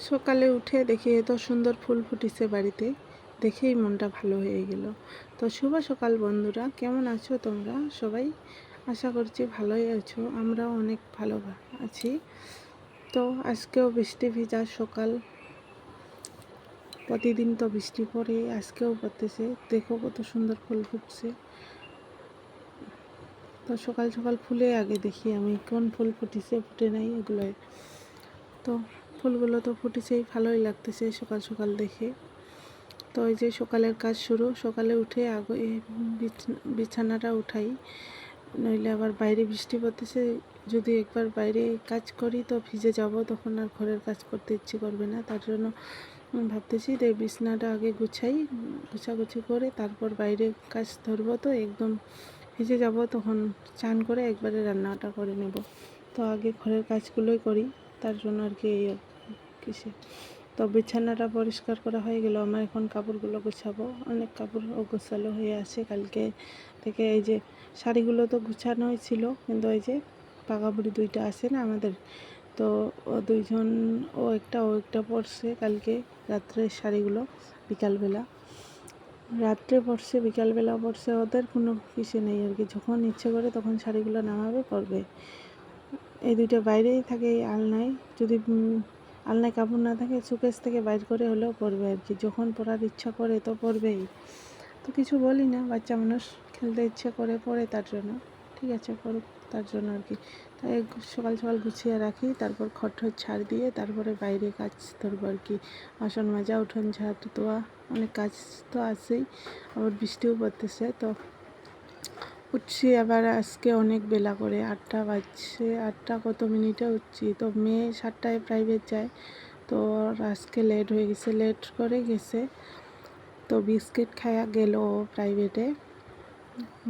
সকালে উঠে দেখি এত সুন্দর ফুল ফুটেছে বাড়িতে, দেখেই মনটা ভালো হয়ে গেল। তো শুভ সকাল বন্ধুরা, কেমন আছো তোমরা সবাই? আশা করছি ভালোই আছো, আমরাও অনেক ভালো আছি। তো আজকেও বৃষ্টি ভিজা সকাল, প্রতিদিন তো বৃষ্টি পড়ে, আজকেও পড়তেছে। দেখো কত সুন্দর ফুল ফুটছে। তো সকাল সকাল ফুলে আগে দেখি আমি কোন ফুল ফুটেছে ফুটে নাই এগুলোয়। তো ফুলগুলো তো ফুটেছেই, ভালোই লাগতেছে সকাল সকাল দেখে। তো এই যে সকালের কাজ শুরু, সকালে উঠে আগে বিছানাটা উঠাই, নইলে আবার বাইরে বৃষ্টি পড়তেছে। যদি একবার বাইরে কাজ করি তো ভিজে যাব, তখন আর ঘরের কাজ করতে ইচ্ছে করবে না। তার জন্য ভাবতেছি যে বিছানাটা আগে গুছাগুছি করে তারপর বাইরে কাজ ধরবো। তো একদম ভিজে যাব, তখন চান করে একবারে রান্নাটা করে নেব। তো আগে ঘরের কাজগুলোই করি, তার জন্য আর কি এই কিসে। তো বিছানাটা পরিষ্কার করা হয়ে গেল, আমার এখন কাপড়গুলো গোছাবো। অনেক কাপড় গোছালো হয়ে আছে কালকে থেকে। এই যে শাড়িগুলো তো গুছানো হয়েছিল, কিন্তু এই যে পাকা বুড়ি দুইটা আছে না আমাদের, তো ও দুইজন, ও একটা পরছে কালকে রাত্রে শাড়িগুলো, রাত্রে পরছে বিকালবেলা পরছে, ওদের কোনো কিসে নেই আর কি। যখন ইচ্ছে করে তখন শাড়িগুলো নামাবে পরবে। এই দুইটা বাইরেই থাকে আলনায়, যদি আলনায় কাপড় না থাকে সুকেস থেকে বাইর করে হলেও পরবে আর কি। যখন পরার ইচ্ছা করে তো পরবেই, তো কিছু বলি না, বাচ্চা মানুষ খেলতে ইচ্ছে করে পরে, তার জন্য ঠিক আছে পড়ুক, তার জন্য আর কি। তাই সকাল সকাল গুছিয়ে রাখি, তারপর খড় ছাড় দিয়ে তারপরে বাইরে কাজ ধরবো আর কি। বাসন মাজা, উঠোন ঝাঁট দেওয়া, অনেক কাজ তো আছেই। আবার বৃষ্টিও পড়তেছে, তো উঠছি আবার আজকে অনেক বেলা করে, 8টা বাজছে, 8টা কত মিনিটে উঠছি। তো মেয়ে 7টায় প্রাইভেট যায়, তো আজকে লেট হয়ে গেছে, লেট করে গেছে। তো বিস্কিট খায়া গেল প্রাইভেটে,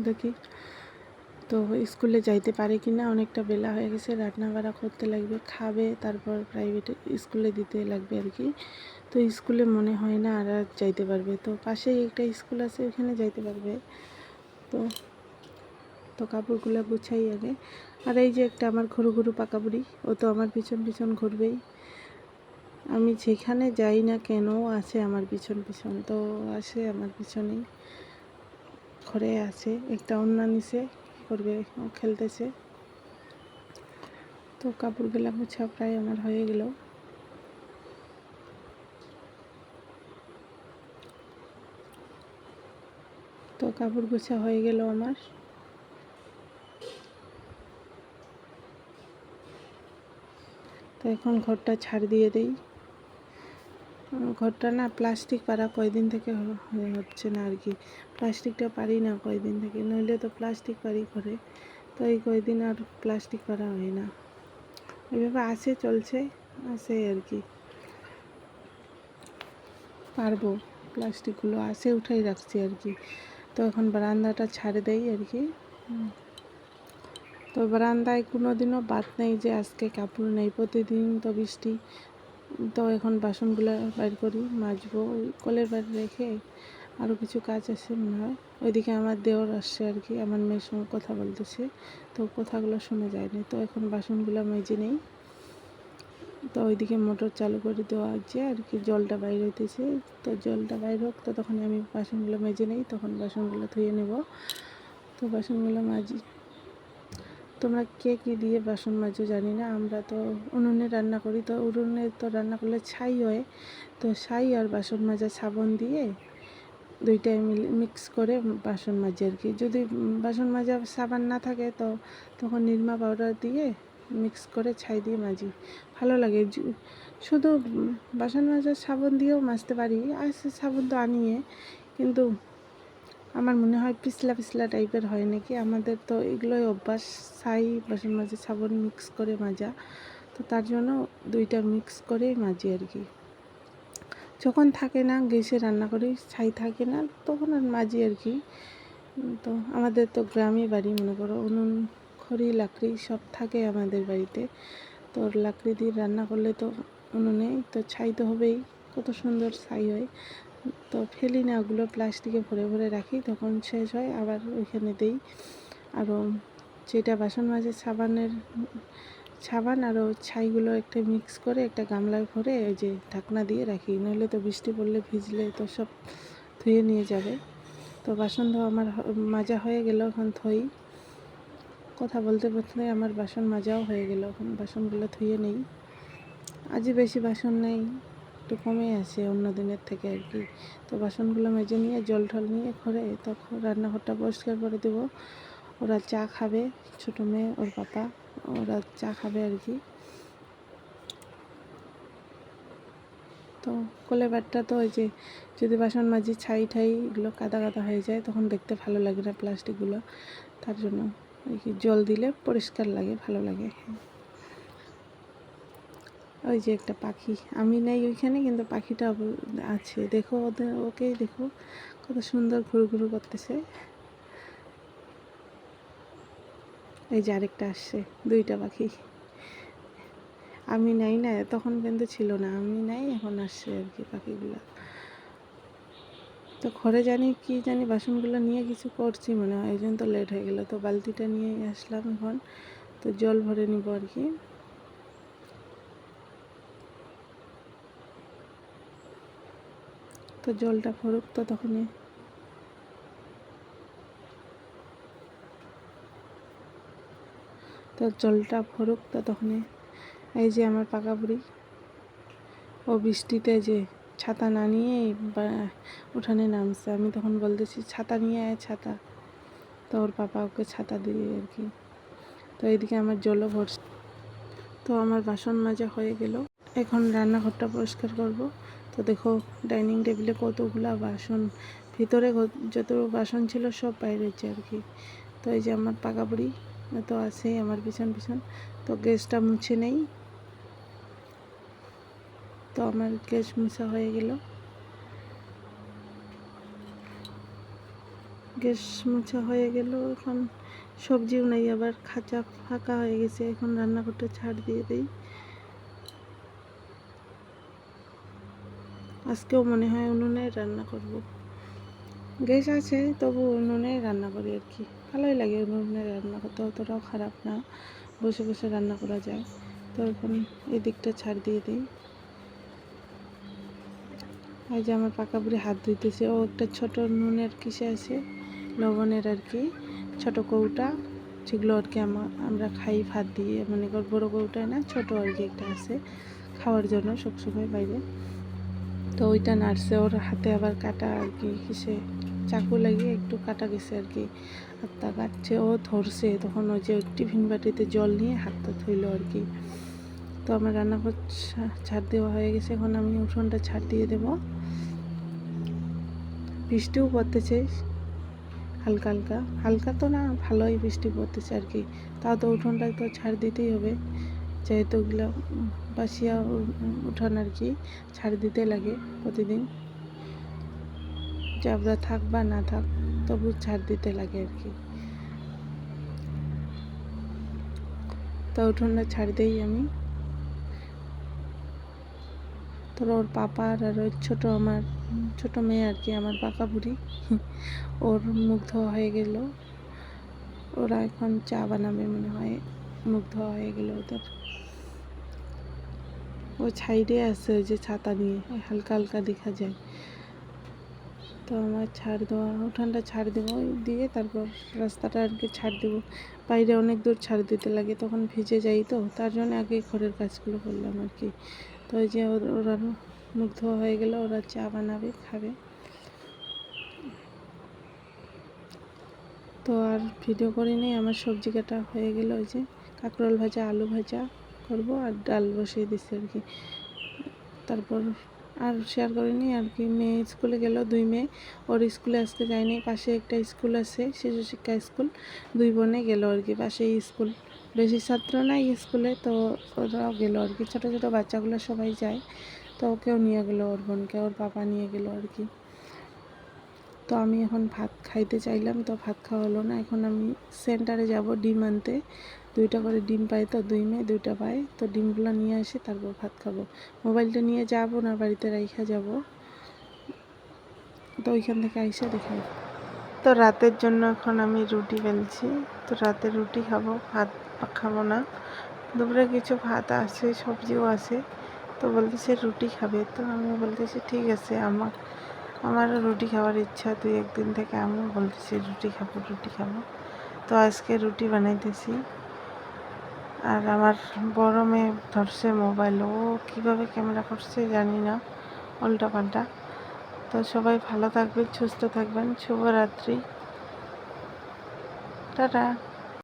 দেখি তো স্কুলে যাইতে পারে কি না। অনেকটা বেলা হয়ে গেছে, রান্না বাড়া করতে লাগবে, খাবে, তারপর প্রাইভেটে স্কুলে দিতে লাগবে আর কি। তো স্কুলে মনে হয় না আর যাইতে পারবে, তো পাশেই একটা স্কুল আছে, ওখানে যাইতে পারবে। তো তো কাপড়গুলো গুছাই আগে। আর এই যে একটা আমার ঘুরু ঘুরু পাকা বুড়ি, ও তো আমার পিছন পিছন ঘুরবেই, আমি যেখানে যাই না কেন আছে আমার পিছন পিছন। তো আসে আমার পিছনেই, ঘরে আছে, একটা অন্য নিচে করবে, ও খেলতেছে। তো কাপড়গুলো গুছা প্রায় আমার হয়ে গেল। তো কাপড় গোছা হয়ে গেল আমার। তো এখন ঘরটা ছাড় দিয়ে দিই। ঘরটা না প্লাস্টিক পাড়া কয়দিন থেকে হচ্ছে না আর কি। প্লাস্টিকটা পারি না কয়দিন থেকে, নইলে তো প্লাস্টিক পারি ঘরে। তো এই কয়দিন আর প্লাস্টিক পারা হয় না, ওইভাবে আছে, চলছে, আছে আর কি। পারবো, প্লাস্টিকগুলো আছে, উঠাই রাখছি আর কি। তো এখন বারান্দাটা ছাড়ে দেই আর কি। তো বারান্দায় কোনো দিনও বাদ নেই যে আজকে কাপড় নেই, প্রতিদিন তো বৃষ্টি। তো এখন বাসনগুলো বাইর করি, মাজবো, কলের বাইরে রেখে আরও কিছু কাজ আছে মনে হয়। ওইদিকে আমার দেওর আসছে আর কি, আমার মেয়ের সঙ্গে কথা বলতেছে, তো কথাগুলো শোনা যায়নি। তো এখন বাসনগুলো মেজে নেই। তো ওইদিকে মোটর চালু করে দেওয়া আছে আর কি, জলটা বাইর হইতেছে। তো জলটা বাইর হোক, তো তখন আমি বাসনগুলো মেজে নেই, তখন বাসনগুলো ধুয়ে নেব। তো বাসনগুলো মাজি। তোমরা কে কী দিয়ে বাসন মাজো জানি না, আমরা তো উনুনে রান্না করি। তো উনুনে তো রান্না করলে ছাই হয়, তো ছাই আর বাসন মাজা সাবান দিয়ে দুইটাই মিক্স করে বাসন মাজি আর কি। যদি বাসন মাজা সাবান না থাকে তো তখন নিরমা পাউডার দিয়ে মিক্স করে ছাই দিয়ে মাজি, ভালো লাগে। শুধু বাসন মাজার সাবান দিয়েও মাজতে পারি, আর সাবান তো আনিয়ে, কিন্তু আমার মনে হয় পিছলা পিছলা টাইপের হয় নাকি। আমাদের তো এগুলোই অভ্যাস, ছাই বাসন মাজা সাবান মিক্স করে মাজা। তো তার জন্য দুইটা মিক্স করেই মাজি আর কি। যখন থাকে না, গ্যাসে রান্না করি, ছাই থাকে না, তখন আর মাজি আর কি। তো আমাদের তো গ্রামে বাড়ি, মনে করো উনুন, খড়ি, লাকড়ি সব থাকে আমাদের বাড়িতে। তো লাকড়ি দিয়ে রান্না করলে তো উনুনে তো ছাই তো হবেই, কত সুন্দর ছাই হয়। তো ফেলি না, ওগুলো প্লাস্টিকে ভরে ভরে রাখি, তখন শেষ হয় আবার ওইখানে দিই। আরও যেটা বাসন মাজে সাবানের সাবান আর ছাইগুলো একটা মিক্স করে একটা গামলায় ভরে ওই যে ঢাকনা দিয়ে রাখি, নইলে তো বৃষ্টি পড়লে ভিজলে তো সব ধুয়ে নিয়ে যাবে। তো বাসন ধোয়া আমার মাজা হয়ে গেল, এখন ধুই। কথা বলতে বলতে আমার বাসন মাজাও হয়ে গেল, এখন বাসনগুলো ধুয়ে নেই। আজই বেশি বাসন নেই, একটু কমে আছে অন্য দিনের থেকে আর কি। তো বাসনগুলো মেজে নিয়ে জল ঠল নিয়ে ঘরে তখন রান্নাঘরটা পরিষ্কার করে দেবো। ওরা চা খাবে, ছোটো মেয়ে ওর পাপা, ওরা চা খাবে আর কি। তো কলেবারটা তো ওই যে যদি বাসন মাজি ছাই ঠাই এগুলো কাদা কাদা হয়ে যায় তখন দেখতে ভালো লাগে না প্লাস্টিকগুলো, তার জন্য আর কি জল দিলে পরিষ্কার লাগে, ভালো লাগে। ওই যে একটা পাখি, আমি নেই ওইখানে কিন্তু পাখিটা আছে, দেখো ওদের, ওকেই দেখো কত সুন্দর ঘুরু ঘুরু করতেছে। এই যে আরেকটা আসছে, দুইটা পাখি। আমি নাই না, তখন কিন্তু ছিল না, আমি নাই, এখন আসছে আর কি পাখিগুলো। তো ঘরে কি জানি বাসনগুলো নিয়ে কিছু করছি মনে হয়, এই জন্য তো লেট হয়ে গেল। তো বালতিটা নিয়ে আসলাম এখন, তো জল ভরে নিব আর কি। তো জলটা ভরুক, তো তখনই জলটা ভরুক, তো তখনই এই যে আমার পাকা বুড়ি, ও বৃষ্টিতে যে ছাতা না নিয়ে উঠানে নামছে। আমি তখন বলতেছি ছাতা নিয়ে আয়, ছাতা। তো ওর পাপা ওকে ছাতা দিয়ে আর কি। তো এইদিকে আমার জলও ভরছে। তো আমার বাসন মাজা হয়ে গেল, এখন রান্নাঘরটা পরিষ্কার করব। তো দেখো ডাইনিং টেবিলে কতগুলা বাসন, ভিতরে যত বাসন ছিল সব বাইরেছে আর কি। তো এই যে আমার পাকা বুড়ি তো আছেই আমার পিছন পিছন। তো গ্যাসটা মুছে নেই, তো আমার গ্যাস মুছা হয়ে গেল, গ্যাস মুছা হয়ে গেল। এখন সবজিও নেই, আবার খাঁচা ফাঁকা হয়ে গেছে, এখন রান্নাঘরটা ছাড় দিয়ে দিই। আজকেও মনে হয় উনুনে রান্না করব, গ্যাস আছে তবু উনুনে রান্না করি আর কি, ভালোই লাগে উনুনে রান্না করতে, অতটাও খারাপ না, বসে বসে রান্না করা যায়। তো এখন এই দিকটা ছাড় দিয়ে দিই। এই যে আমার পাকা বুড়ি হাত ধুইতেছে, ও একটা ছোট নুনের কিসে আছে, লবণের আর কি ছোট কৌটা, যেগুলো আর কি আমরা খাই ভাত দিয়ে, মানে বড় কৌটায় না, ছোট আর কি একটা আছে খাওয়ার জন্য সবসময় বাইরে। তো ওইটা নাড়ছে, ওর হাতে আবার কাটা আর কি, কিসে চাকু লাগিয়ে একটু কাটা গেছে আর কি, হাতটা কাটছে, ও ধরছে তখন ওই যে টিফিন বাটিতে জল নিয়ে হাতটা ধুইল আর কি। তো আমার রান্নাঘর ছাড় দেওয়া হয়ে গেছে, এখন আমি উঠোনটা ছাড় দিয়ে দেব। বৃষ্টিও পড়তেছে হালকা হালকা, হালকা তো না, ভালোই বৃষ্টি পড়তেছে আর কি। তাও তো উঠোনটা তো ছাড় দিতেই হবে, যেহেতু ওগুলো বাসিয়া উঠান আর কি, ছাড় দিতে লাগে প্রতিদিন, জাবরা থাক বা না থাক তবু ছাড় দিতে লাগে আর কি। তো উঠোনটা ছাড় দেই আমি। তো ওর পাপার আর ওই আমার ছোটো মেয়ে আর কি, আমার পাকা বুড়ি, ওর মুখ ধোয়া হয়ে গেল, ওরা এখন চা বানাবে মনে হয়, মুখ ধোয়া হয়ে গেল ওদের। ও ছাইডে আছে ওই যে ছাতা নিয়ে, হালকা হালকা দেখা যায়। তো আমার ছাড় দেওয়া, উঠানটা ছাড় দেবো, দিয়ে তারপর রাস্তাটা আর কি ছাড় দেবো। বাইরে অনেক দূর ছাড় দিতে লাগে, তখন ভিজে যাই, তো তার জন্য আগে ঘরের কাজগুলো করলাম আর কি। তো ওই যে ওরা মুখ ধোয়া হয়ে গেলে ওরা চা বানাবে, খাবে। তো আর ভিডিও করিনি, আমার সবজি কাটা হয়ে গেল, ওই যে কাঁকরোল ভাজা, আলু ভাজা করব, আর ডাল বসিয়ে দিচ্ছি আর কি। তারপর আর শেয়ার করিনি আর কি। মেয়ে স্কুলে গেল, 2 মেয়ে, ওর স্কুলে আজকে যায়নি, পাশে একটা স্কুল আছে শিশু শিক্ষা স্কুল, 2 বোনে গেল আর কি, পাশেই স্কুল, বেশি ছাত্র নাই স্কুলে, তো ওরাও গেল আর কি, ছোটো ছোটো বাচ্চাগুলো সবাই যায়। তো ওকেও নিয়ে গেলো, ওর বোনকে ওর পাপা নিয়ে গেল আর কি। তো আমি এখন ভাত খাইতে চাইলাম, তো ভাত খাওয়া হলো না, এখন আমি সেন্টারে যাব ডিম আনতে, 2টা করে ডিম পাই, তো 2 মেয়ে 2টা পায়, তো ডিমগুলো নিয়ে আসি তারপর ভাত খাবো। মোবাইলটা নিয়ে যাব না, বাড়িতে রাইখা যাব, তো ওইখান থেকে আইসা দেখাই। তো রাতের জন্য এখন আমি রুটি বেলছি, তো রাতে রুটি খাবো, ভাত খাবো না, দুপুরে কিছু ভাত আছে, সবজিও আছে। তো বলতেছে রুটি খাবে, তো আমি বলতেছি ঠিক আছে, আমারও রুটি খাওয়ার ইচ্ছা, দুই একদিন থেকে আমিও বলতেছি রুটি খাবো রুটি খাবো। তো আজকে রুটি বানাইতেছি। আর আমার বড় মেয়ে ধরছে মোবাইল, ও কীভাবে ক্যামেরা করছে জানি না, উল্টা পাল্টা। তো সবাই ভালো থাকবেন, সুস্থ থাকবেন, শুভরাত্রি, টাটা।